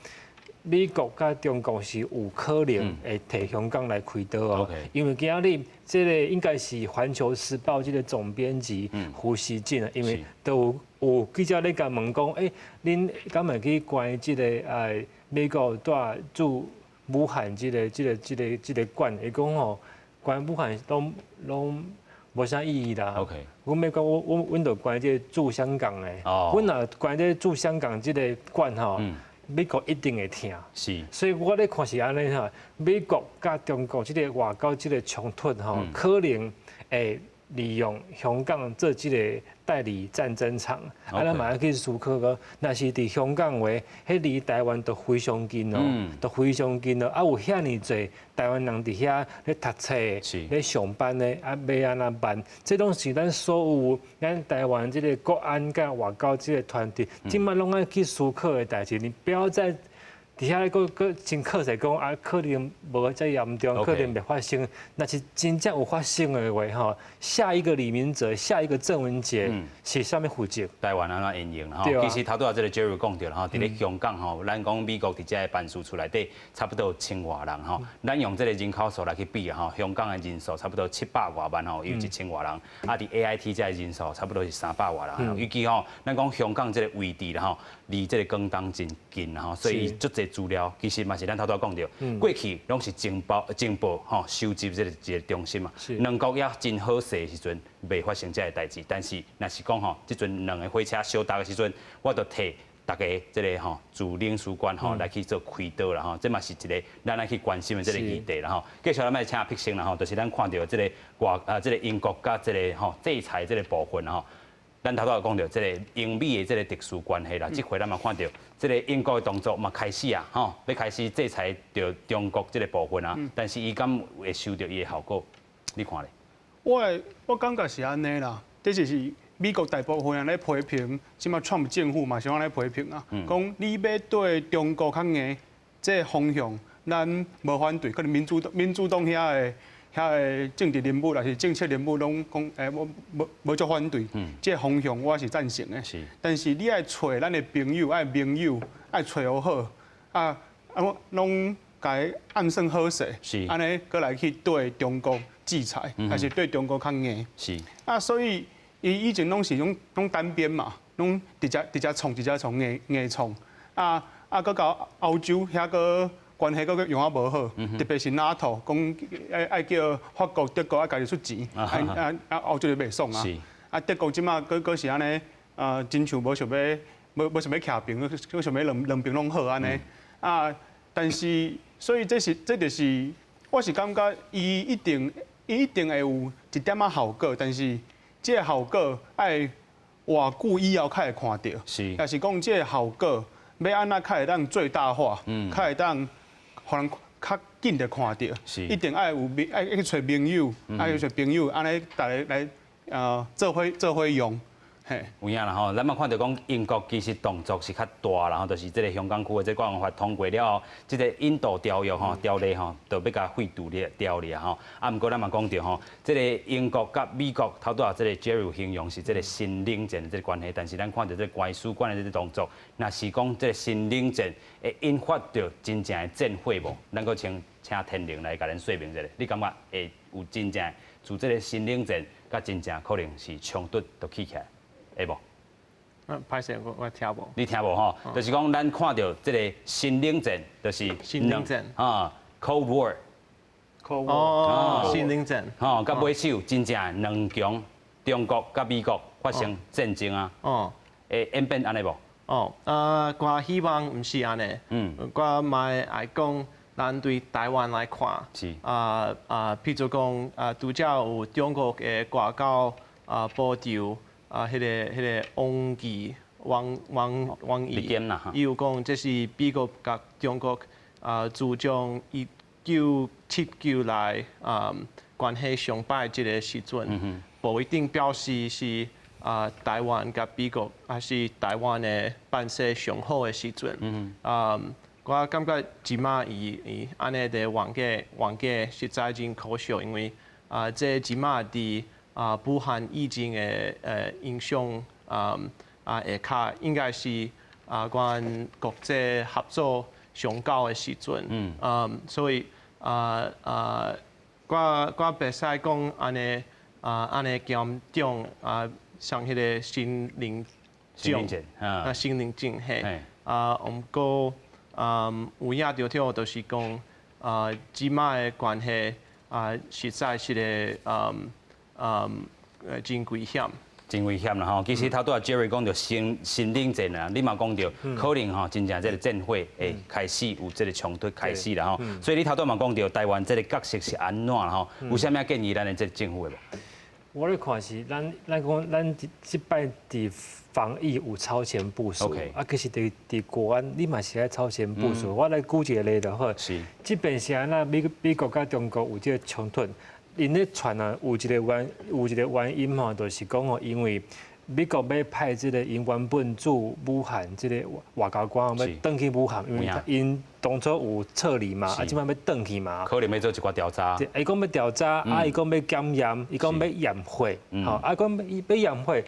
美国甲中国是有可能会摕香港来开刀哦，因为今日这个应该是《环球时报》这个总编辑胡锡进啊，因为都有记者咧甲问讲，恁敢会去关这个美国驻武汉这个馆，伊讲吼，关武汉拢无啥意义啦。阮美国阮就关这驻香港诶，阮若关这驻香港这个馆吼。美国一定会听，所以我咧看是安尼哈，美国甲中国即个外交即个冲突吼，可能会利用香港做即个代理战争场，咱嘛要去思考个，若是伫香港话，迄离台湾都非常近哦，都非常近哦，啊有遐尼侪台湾人伫遐咧读册、咧上班咧，啊要安怎办？这拢是咱所有咱台湾即个国安甲外交即个团队，今摆拢爱去思考的代志，你不要再。底下个真确实讲啊，可能无遮严重，可能袂发生。那是真正有发生的话吼，下一个李明哲，下一个郑文杰是啥物负责？台湾安怎应用啦？其实头拄仔这个 Jerry 讲到啦吼，伫咧香港吼，咱讲美国伫遮的办事处内底差不多1000外人吼，咱用这个人口数来去比啊吼，香港的人数差不多700外万吼，有1000外人，啊伫 AIT 遮的人数差不多是300外人。尤其吼，咱讲香港这个位置啦吼，离这个广东真近吼，所以足侪资料其实嘛是咱头拄讲到，过去拢是情报吼收集这个一个中心嘛。两国也真好势的时阵，未发生这个代志。但是若是讲吼，即阵两个火车相搭的时阵，我就替大家这个吼驻领事馆吼来去做开刀啦吼，这嘛是一个咱来去关心的这个议题啦吼。继续咱来请辟生啦吼，就是咱看到这个这个英国甲这个吼制裁这个部分吼。咱头拄有讲到，这个英美的这个特殊关系啦，这回咱嘛看到，这个英国的动作嘛开始啊，吼，要开始制裁着中国这个部分啊，但是伊敢会收到伊的效果？你看咧？我感觉是安尼啦，这就是美国大部分人咧批评，即马川普政府嘛是安尼批评啊，讲你要对中国较硬，这方向咱无反对，可能民主党遐个政治人物，还是政策人物，拢讲无足反对。这方向我是赞成的。但是你爱找咱的朋友，爱盟友，爱找好啊，拢该暗算好势，安尼过来去对中国制裁，还是对中国较硬。所以伊以前拢是拢单边嘛，拢直接冲硬冲搁到欧洲遐个。关系个用啊无好，特别是 NATO 讲爱叫法国、德国家己出钱，欧洲就袂爽啊。德国即马佫是安尼，真像无想要徛平，佫想要两边拢好安尼啊。但是所以这就是我是感觉伊一定会有一点仔效果，但是这个效果爱偌久以后才会看到，也是讲这个效果要安怎才会当最大化，才会当。互人较紧的看到，一定爱去找盟友，爱去找朋友，安尼大家来做伙用。有影啦吼，咱嘛看到讲英国其实动作是较大啦吼，就是这个香港区的这国安法通过了后，这个引渡条约吼条例吼，就要甲废除掉了吼。啊，毋过咱嘛讲到吼，这个英国甲美国头拄仔这个 Jerry 形容是这个新冷战的这个关系，但是咱看到这个关使馆的这个动作，若是讲这个新冷战会引发着真正的战火无？咱搁请天灵来甲咱说明一下，你感觉会有真正自这个新冷战，甲真正可能是冲突都起来？会无？歹势，我听无。你听无吼？就是讲咱看到这个新冷战，就是新冷战啊 ，Cold War。新冷战。吼，到尾手真正两强，中国甲美国发生战争啊。会演变安尼无？我希望毋是安尼。我嘛爱讲，咱对台湾来看，譬如讲，拄则有中国嘅外交部长。迄个王毅，伊有讲这是美国甲中国自从1979来关系上歹即个时阵，无一定表示是台湾甲美国还是台湾的办事上好的时阵。我感觉即马伊安尼伫冤家实在真可笑，因为这即马伫武汉疫情的影响下骹应该是关国际合作上高的时阵。所以我袂使讲安尼严重像迄个心灵症，心灵症嘿。毋过有影着着就是讲即马的关系实在是个真危险。真危险啦吼！其实头拄啊 Jerry 讲着心灵症啊，你嘛讲着可能吼，真正这个战火会开始有这个冲突开始啦吼。所以你头拄嘛讲着台湾这个角色是安怎啦吼？有啥物建议咱的这个政府的无？我咧看是咱讲咱即摆伫防疫有超前部署，其实伫国安你嘛是爱超前部署。我来举一个例就好，即边是安那美国甲中国有这个冲突。因咧传啊，有一个原因吼，就是讲吼，因为美国要派这个因原本驻武汉这个外交官要转去武汉，因为因当初有撤离嘛，即摆要转去嘛，可能要做一寡调查。伊讲要调查，伊讲要检验，伊讲要验血，吼，讲要验血，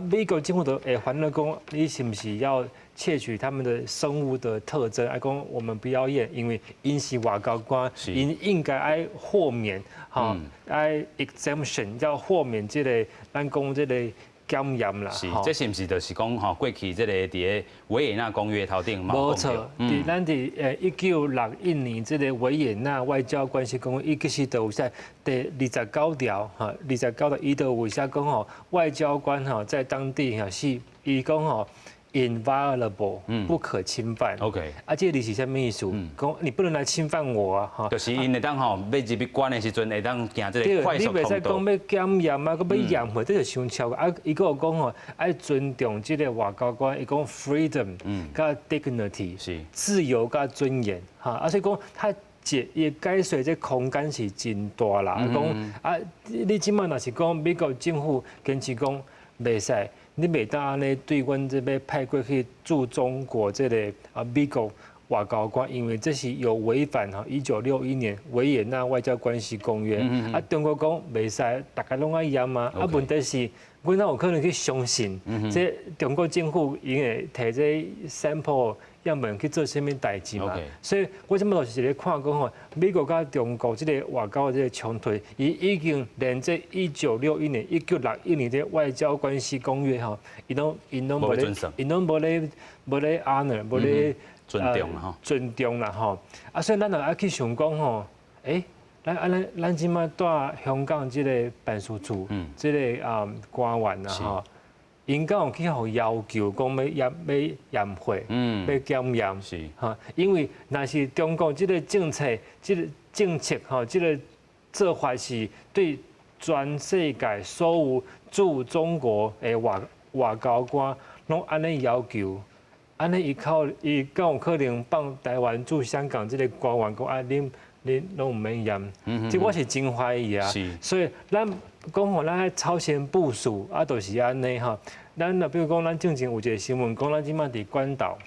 美国政府都会反了讲，你是不是要窃取他们的生物的特征？讲我们不要验，因为因是外交官，因应该爱豁免，吼，爱 exemption 要豁免这个咱讲这个。检验啦，这是不是就是讲吼，过去这个伫个维也纳公约头顶嘛？无错，咱伫1961年这个维也纳外交关系公约，伊其实都有在第29条29条伊都有写讲吼，外交官在当地是伊讲吼。inviolable， 不可侵犯。OK， 这里是啥物意思？讲你不能来侵犯我啊！哈，就是因会当吼要入去关的时阵，会当行这个快速通道。你袂使讲要检验啊，佮要验血，这就伤超啊！伊个有讲吼，爱尊重这个外交官，伊讲 freedom， 佮 dignity， 是自由佮尊严。哈，所以讲他也解释这空间是真大啦。讲你即摆若是讲美国政府坚持讲袂使。你袂当安尼对阮这边派过去驻中国这个美国外交官，因为这是有违反1961年维也纳外交关系公约。中国讲袂使，大家拢爱验嘛。问题是，阮哪有可能去相信？这中国政府因会摕这 sample 样本去做啥物代志嘛？所以我即摆就是咧看讲吼，美国甲中国即个外交这个冲突，伊已经连这1961年、1961年这外交关系公约吼，伊拢无咧 honor， 无咧尊重啦吼。所以咱就爱去想讲吼，咱即摆在香港即个办事处，即个官员啦吼。因敢有去互要求讲要验血，要检验，是哈，因为若是中国这个政策，这个做法是对全世界所有驻中国的外交官拢安尼要求，安尼伊敢有可能放台湾驻香港这个官员讲恁拢唔免验，这我是真怀疑啊。所以咱讲吼，咱超前部署就是安尼哈。咱比如讲，咱正前有一个新闻讲，咱即摆伫关岛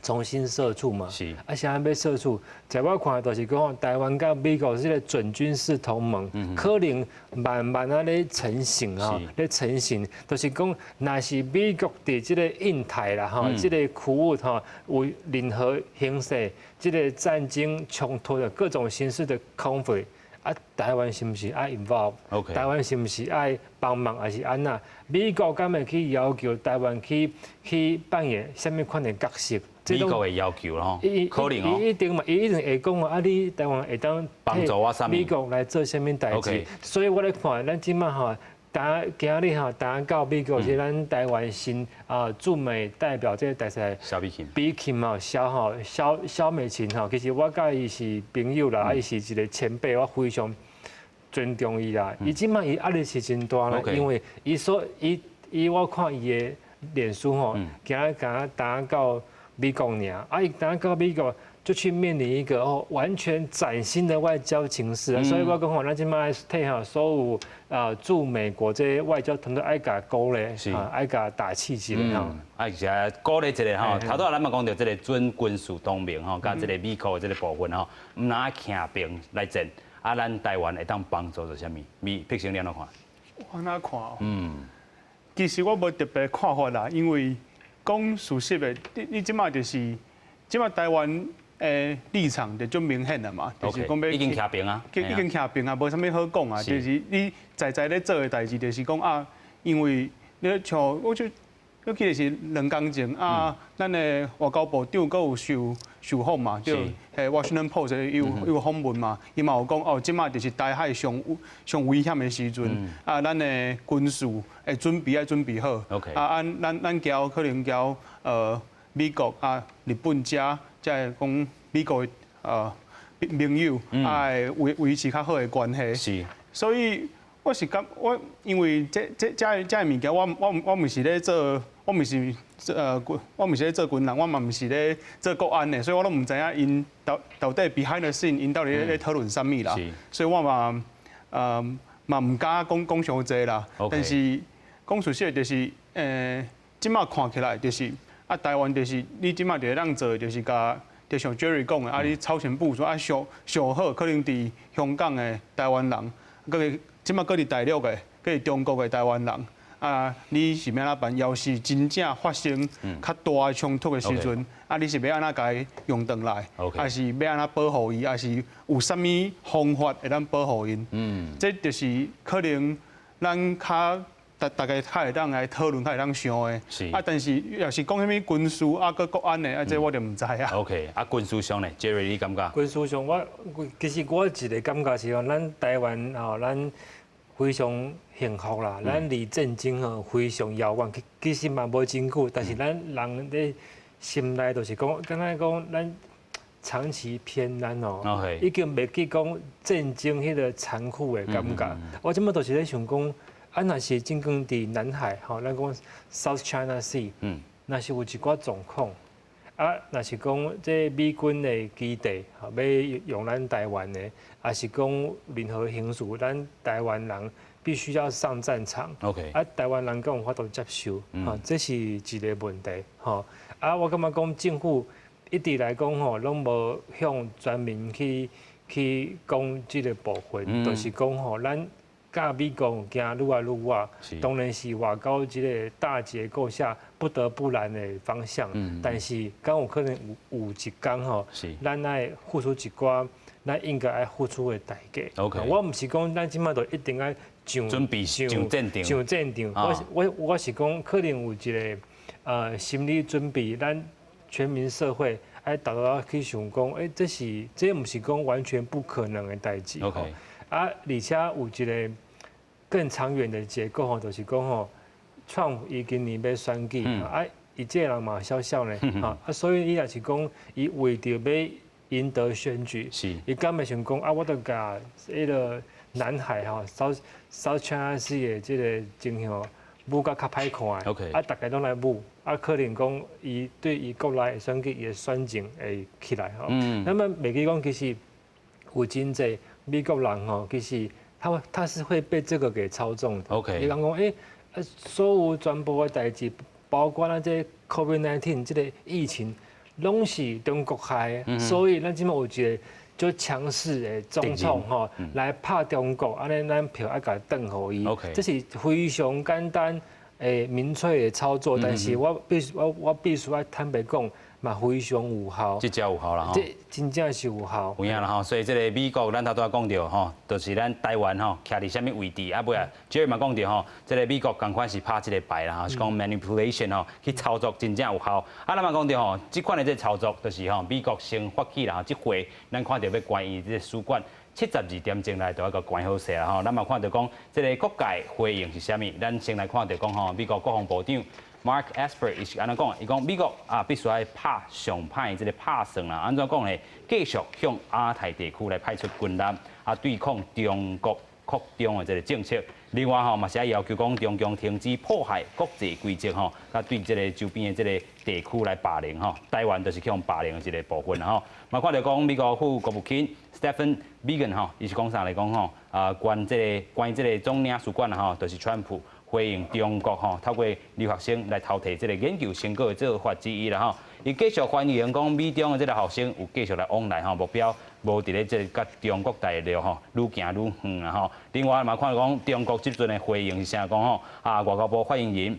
重新设处嘛，啥要设处？在我看就是讲，台湾甲美国这个准军事同盟，可能慢慢咧成型咧成型，就是讲，若是美国伫这个印太啦这个区域有任何形势，这个战争冲突的各种形式的 conflict。台湾是不是爱 involve？ 台湾是不是爱帮忙，还是安那？美国敢会去要求台湾去扮演什么款的角色？美国会要求咯，可能哦。伊一定会讲你台湾会当帮助我啥物？美国来做什么代志？所以我咧看，咱即马今日大家到美国是咱台湾新驻美代表这个大使萧美琴，萧美琴其实我甲伊是朋友啦，伊是一个前辈，我非常尊重伊啦。伊即马伊压力是真大啦，因为伊我看伊的脸书吼，给他打到美国尔，啊，伊打到美国就去面临一个完全崭新的外交情势啊，所以我讲吼，咱即摆替吼所有驻美国这些外交团队爱甲鼓励，爱甲打气一下吼，而且鼓励一下吼，头拄咱嘛讲到这个准军事同盟吼，甲这个美国的这个部分吼，唔拿强兵来战，啊，咱台湾会当帮助到啥物？碧生你安怎看？我哪看哦？其实我无特别看法啦，因为讲事实的，你即马就是即马台湾诶立场就足明显啦嘛，就是讲要已经徛平啊，已经徛平啊，无啥物好讲啊，就是你在咧做的代志，就是讲啊，因为你像我就。尤其是2天前啊，咱的外交部长阁有受访嘛，就Washington Post 有访问嘛，伊嘛有讲哦，即马就是台海上危险的时阵，啊，咱的军事会准备好，啊，咱交可能交美国啊、日本遮，才会讲美国的盟友，啊，会维持较好的关系。是，所以我是感因为这物件，我唔是咧做。我唔是咧做军人，我嘛唔是咧做国安的，所以我都唔知影因到底 behind the scene 因到底咧讨论啥物啦。所以我嘛唔敢讲伤济啦。但是讲事实就是即马看起来就是啊，台湾就是你即马就会当做就是就像 Jerry 讲的，啊，你超前部署啊，上好可能伫香港的台湾人，即马搁伫大陆的，搁伫中国的台湾人。啊，你是要安怎办？要是真正发生较大的冲突的时阵，啊，你是要安怎甲伊用转来，还是要安怎保护伊，还是有啥物方法会当保护因？这就是可能咱大家较会当来讨论，较会当想的。啊，但是要是讲啥物军事啊，搁国安的，啊，这我就唔知啊。OK， 啊，军事上呢 ，Jerry 你感觉？军事上，其实我一个感觉是讲，咱台湾吼，咱非常幸福啦，咱离战争吼非常遥远，其实嘛无真久，但是咱人咧心内就是讲，敢若讲咱长期偏难哦，已经袂记讲战争迄个残酷的感觉。我即摆都是咧想讲，啊，若是真正伫南海吼，咱讲 South China Sea，若是有一寡状况。啊，若是讲这美军的基地，吼，要用咱台湾的，还是讲任何形式，咱台湾人必须要上战场。OK。啊，台湾人敢有法度接受，吼，这是一个问题，吼。啊，我感觉讲政府一直来讲吼，拢无向全民去讲这个部分，就是讲吼，咱甲美国行愈来愈远，当然是外交这个大结构下不得不然的方向。但是敢有可能有一天吼，咱爱付出一寡，咱应该爱付出的代价。OK， 我唔是讲咱即摆就一定爱准备上战场。我是讲可能有一个心理准备，咱全民社会爱大家去想讲，这唔是讲完全不可能的代志。OK。啊，而且有一个更长远的结构吼，就是讲吼，创伊今年要选举，啊，伊这个人嘛笑笑呢，啊，所以伊也是讲，伊为着要赢得选举，伊敢会想讲啊，我得甲迄个南海吼，South China Sea 的这个情形舞甲较歹看的，啊，大家拢来舞，啊，可能讲伊对伊国内的选举伊的选情会起来吼，那么袂记讲其实有真济。美国人吼，其实他是会被这个给操纵的。OK， 你讲所有全部的代志，包括咱这 COVID-19 这个疫情，拢是中国害的，所以咱即马有一个就强势的总统吼，来拍中国，安尼咱票爱甲转互伊。这是非常简单诶民粹的操作，但是我必须要坦白讲。嘛非常有效，这招有效啦吼，这真正是有效。有影啦吼，所以这个美国咱头拄仔讲到吼，就是咱台湾吼徛伫啥物位置啊？尾啊，Jerry嘛讲到吼，这个美国共款是拍这个牌啦吼，是讲 manipulation 吼，去操作真正有效。啊，咱嘛讲到吼，这款的这操作就是吼，美国先发起啦吼，这回咱看到要关于这个使馆72点钟内就要个关好势啦吼。咱嘛看到讲，这个各界回应是啥物？咱先来看到讲吼，美国国防部长。Mark Esper 伊是安怎讲？伊讲美国啊必须要拍上歹即个拍算啦。安怎讲呢？继续向亚太地区来派出军舰啊，对抗中国扩张的这个政策。另外吼，嘛是要求讲中共停止破坏国际规则吼，甲对这个周边的这个地区来霸凌吼，台湾就是去用霸凌的一个部分啦吼。嘛看到讲美国副国务卿 Stephen Biegun 吼，伊是讲啥来讲吼，关于这个总领事馆啦吼，就是川普回应中国吼，透过留学生来偷摕这个研究成果的做法之一啦吼。伊继续欢迎讲美中的这个学生有继续来往来吼，目标无伫咧这个甲中国大陆吼愈行愈远啦吼。另外嘛看到讲中国即阵的回应是啥讲吼，外交部发言人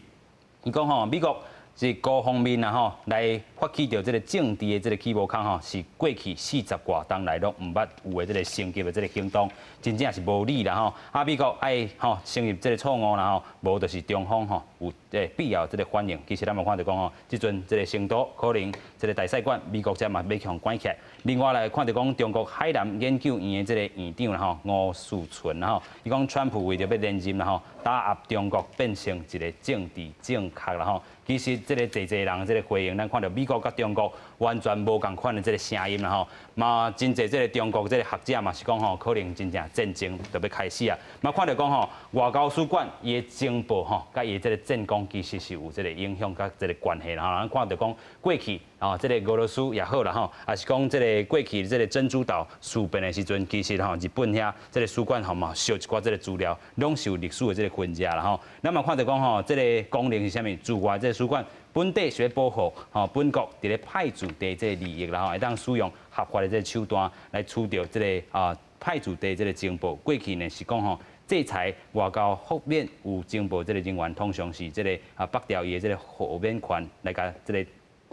伊讲吼，美国是各方面啦吼来发起到这个政治的这个起步坎吼，是过去40多年来都毋捌有的这个升级的这个行动，真正是无理啦吼。美国爱吼成立这个错误啦吼，无就是中方吼有必要这个反应。其实咱嘛看到讲吼，即阵这个成都可能这个大使馆美国才嘛要向关起来。另外来看到讲中国海南研究院的这个院长啦吼吴树纯啦吼，伊讲川普为着要连任啦吼，打压中国变成一个政治正确啦吼。其实这个侪人这个回应，咱看到美国甲中国完全无共款的这个声音啦吼，嘛真侪这个中国这个学者嘛是讲吼，可能真正战争就要开始啊。嘛看到讲吼，外交使馆伊的情报吼，甲伊这个战功其实是有这个影响甲这个关系啦吼。咱看到讲过去这个俄罗斯也好啦吼，也是讲这个过去这个珍珠岛事变的时阵，其实吼日本遐这个使馆吼嘛收一寡这个资料，拢是有历史的这个分析啦吼。咱嘛看到讲吼，这个功能是啥物？驻外这个使馆本地是要保护吼本国伫咧派驻地这个利益啦吼，会当使用合法的这个手段来取得这个派驻地这个情报。过去呢是讲吼。制裁外交方面有情报这个人员，通常是这个北调伊的这个豁免权来甲这个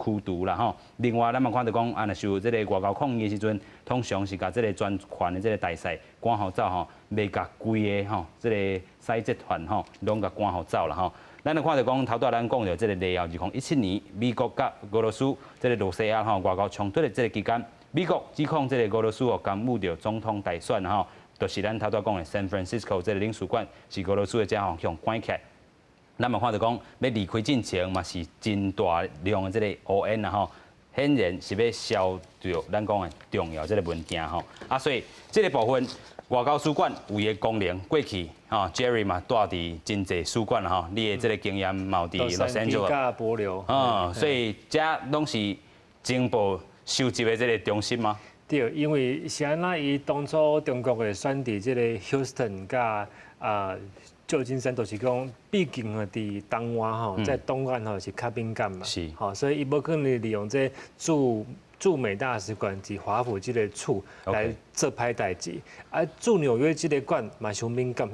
驱逐啦吼。另外，咱嘛看到讲，若是有这个外交抗议的时阵，通常是甲这个专权的这个大使赶互走吼，袂甲规个吼这个使集团吼拢甲赶互走啦吼。咱就看到讲，头拄咱讲到这个2017年，美国甲俄罗斯这个罗西亚吼外交冲突的这个期间，美国指控这个俄罗斯干预着总统大选吼。就是咱头拄讲的 San Francisco 这个领事馆是俄罗斯的这项向关起来，咱嘛看到讲要离开进程嘛是真大量的这个乌烟啦吼，显然是要消掉咱讲的重要这个文件吼。所以这个部分外交使馆有伊的功能，过去Jerry 嘛住伫真济使馆啦吼，你的这个经验嘛伫 Los Angeles，所以这拢是情报收集的这个中心吗？对，因为是安那伊当初中国的选伫即个 Houston 甲旧金山，都是讲毕竟伫东岸吼，在东岸吼是较敏感嘛，是，吼，所以伊无可能利用这驻美大使馆及华府即个处来做歹代志，驻纽约即个馆嘛伤敏感，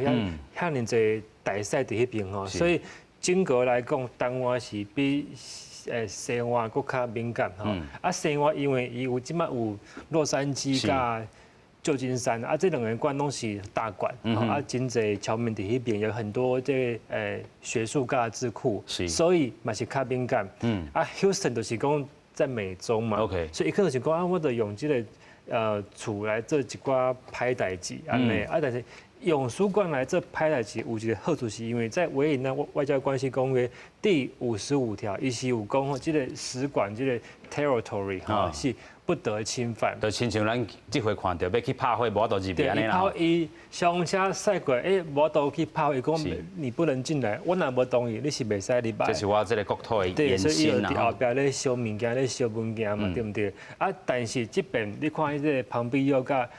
遐尼侪大使伫迄边吼，所以整个来讲，东岸是比西岸搁较敏感吼，西岸因为伊有即摆有洛杉矶甲旧金山，这两个馆拢是大馆，真侪侨民伫迄边有很多这学术甲智库，所以嘛是较敏感。Houston 就是讲在美中嘛，所以伊可能是讲我得用即个厝来做一寡歹代志安尼，但是。用使馆来做歹代志，有一个好处是因为在维也纳外交关系公约第55条，伊是有讲吼，这个使馆这个 territory 是不得侵犯。就亲像咱这回看到要去拍火，无法度入去安尼啦。对，伊上车赛过，无法度去拍，伊讲你不能进来，我若无同意，你是袂使入来。这是我这个国土的延对，所以伊伸伫后壁咧烧物件，咧烧文件嘛，对不对？但是这边你看伊这个庞培奥甲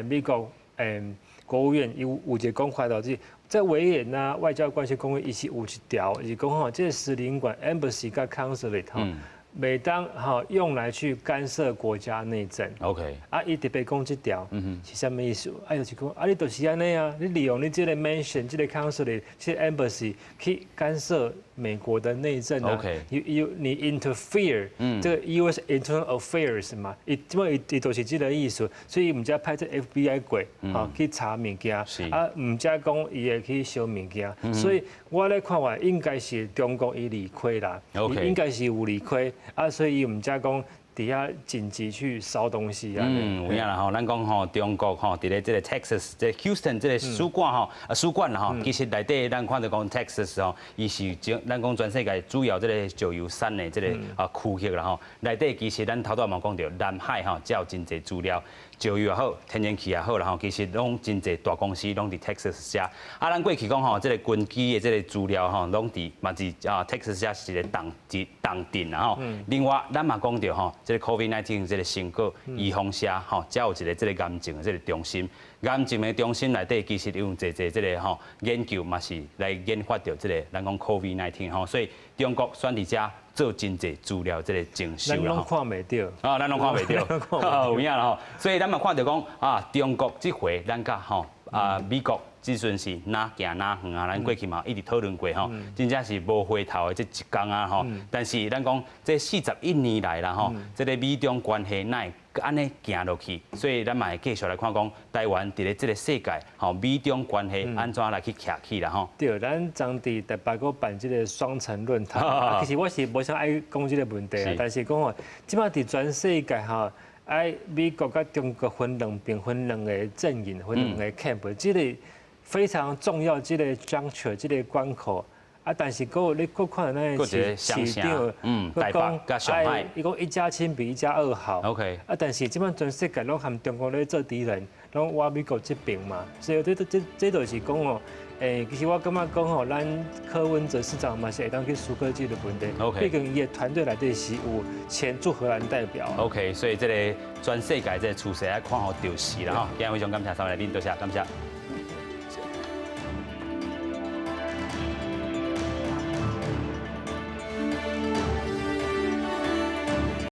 美国国务院有一个讲法，就是在维也纳外交关系公约，伊是有一条，是讲吼，这个使领馆 embassy 甲 consulate 每当用来去干涉国家内政。OK。伊特别讲这条是啥物意思？就是讲你就是安尼啊，你利用你这个 mansion、这个 consulate、这个 embassy 去干涉美国的内政啊。OK。你 interfere 这个 U.S. internal affairs 嘛，伊都是这个意思。所以唔只派这 FBI 过去查物件，唔只讲伊会去烧物件。所以我咧看话，应该是中国伊理亏啦，应该是有理亏。所以伊唔只讲底下紧急去烧东西啊。有影啦吼，咱讲吼中国吼，伫咧这个 Texas 这 Houston 这个使馆吼，使馆啦吼，其实内底咱看到讲 Texas 吼，伊是咱讲全世界主要这个石油产的这个区域啦吼，内底其实咱头拄嘛讲到南海吼，才有真侪资料。石油也好，天然气也好啦吼，其实拢真侪大公司拢伫 Texas 遮。咱过去讲吼，这个军机的这个资料吼，拢伫嘛是Texas 遮是一个重镇啦吼。另外，咱嘛讲到吼，这个 COVID-19 这个成果预防下吼，才有一个这个癌症的这个中心。癌症的中心内底其实用这个吼研究嘛是来研发到这个咱讲 COVID-19 吼，所以中国选伫遮做真侪资料这个证收啦咱拢看袂到，咱拢看袂到，有影啦吼。所以咱嘛看到讲中国这回咱甲美国。即阵是哪行哪远啊！咱过去嘛一直讨论过吼，真正是无回头的这一天啊吼。但是咱讲这41年来啦吼，这个美中关系哪会安尼行落去？所以咱嘛会继续来看讲台湾伫咧这个世界吼，美中关系安怎来去徛起啦吼。对，咱昨伫台北个办这个双城论坛，其实我是无想爱讲这个问题啊，但是讲哦，即摆伫全世界吼。美国甲中国分两边分两个阵营，分两个 camp， 这个非常重要，这个 juncture， 这个关口但是你看那个市场，台北甲上海，伊讲一家亲比一家二好。OK。但是即摆全世界拢含中国咧做敌人，拢挖美国这边嘛，所以这就是讲哦。其实我感觉讲吼，咱柯文哲市长嘛是会当去苏科技的问题。OK。毕竟伊的团队内底是有前驻荷兰代表。OK， 所以这个全世界这个趋势来看好就是啦吼。今日非常感谢三位来宾，多谢感谢。